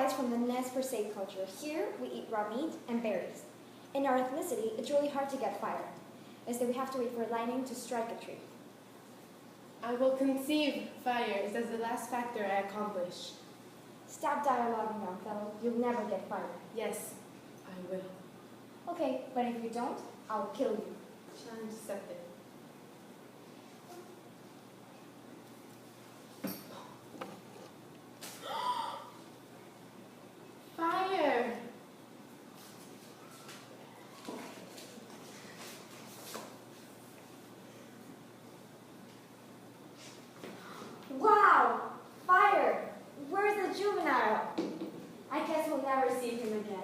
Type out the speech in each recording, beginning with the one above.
derives from the Nez Perce culture. Here, we eat raw meat and berries. In our ethnicity, it's really hard to get fire, as we have to wait for lightning to strike a tree. I will conceive fire as the last factor I accomplish. Stop dialoguing, young fellow. You'll never get fire. Yes, I will. Okay, but if you don't, I'll kill you. Challenge accepted. Fire! Wow! Fire! Where's the juvenile? I guess we'll never see him again.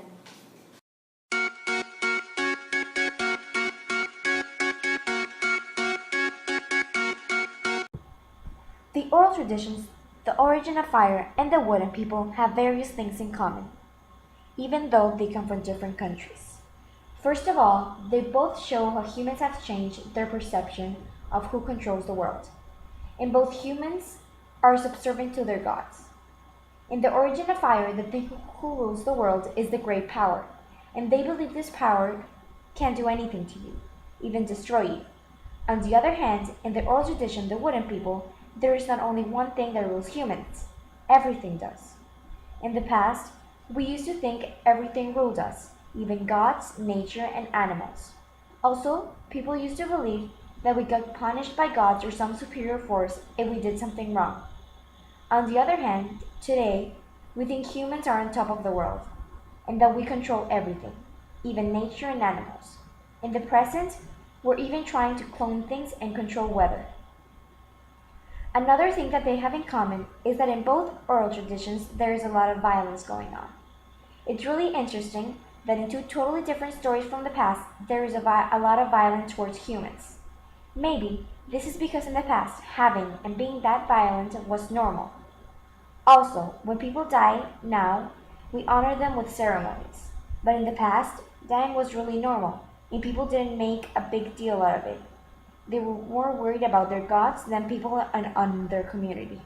The oral traditions, the origin of fire, and the wooden people have various things in common, even though they come from different countries. First of all, they both show how humans have changed their perception of who controls the world. And both humans are subservient to their gods. In the origin of fire, the thing who rules the world is the great power, and they believe this power can't do anything to you, even destroy you. On the other hand, in the oral tradition, the wooden people, there is not only one thing that rules humans, everything does. In the past, we used to think everything ruled us, even gods, nature, and animals. Also, people used to believe that we got punished by gods or some superior force if we did something wrong. On the other hand, today, we think humans are on top of the world, and that we control everything, even nature and animals. In the present, we're even trying to clone things and control weather. Another thing that they have in common is that in both oral traditions, there is a lot of violence going on. It's really interesting that in two totally different stories from the past, there is a lot of violence towards humans. Maybe this is because in the past, having and being that violent was normal. Also, when people die now, we honor them with ceremonies. But in the past, dying was really normal, and people didn't make a big deal out of it. They were more worried about their gods than people on their community.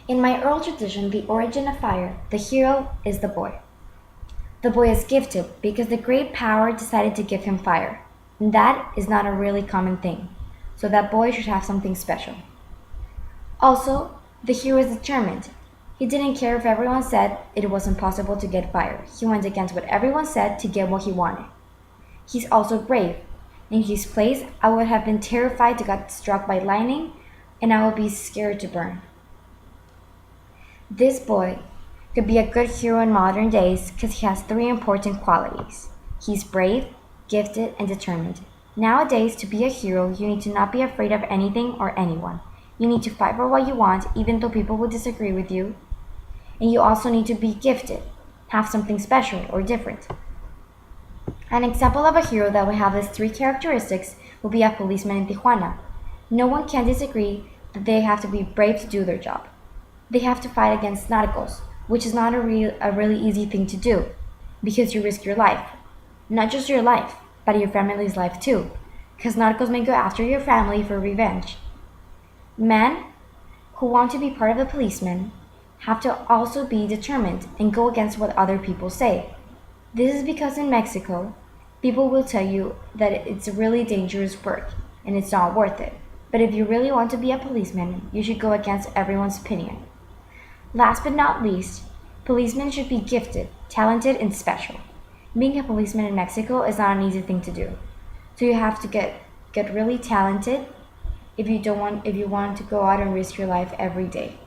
In my oral tradition, the origin of fire, the hero is the boy. The boy is gifted because the great power decided to give him fire. And that is not a really common thing, so that boy should have something special. Also, the hero is determined. He didn't care if everyone said it was impossible to get fire. He went against what everyone said to get what he wanted. He's also brave. In his place, I would have been terrified to get struck by lightning, and I would be scared to burn. This boy could be a good hero in modern days because he has three important qualities. He's brave, gifted, and determined. Nowadays, to be a hero, you need to not be afraid of anything or anyone. You need to fight for what you want, even though people will disagree with you. And you also need to be gifted, have something special or different. An example of a hero that would have these three characteristics would be a policeman in Tijuana. No one can disagree that they have to be brave to do their job. They have to fight against narcos, which is not a really easy thing to do, because you risk your life. Not just your life, but your family's life too, because narcos may go after your family for revenge. Men who want to be part of the policemen have to also be determined and go against what other people say. This is because in Mexico, people will tell you that it's a really dangerous work and it's not worth it. But if you really want to be a policeman, you should go against everyone's opinion. Last but not least, policemen should be gifted, talented, and special. Being a policeman in Mexico is not an easy thing to do. So you have to get really talented if you want to go out and risk your life every day.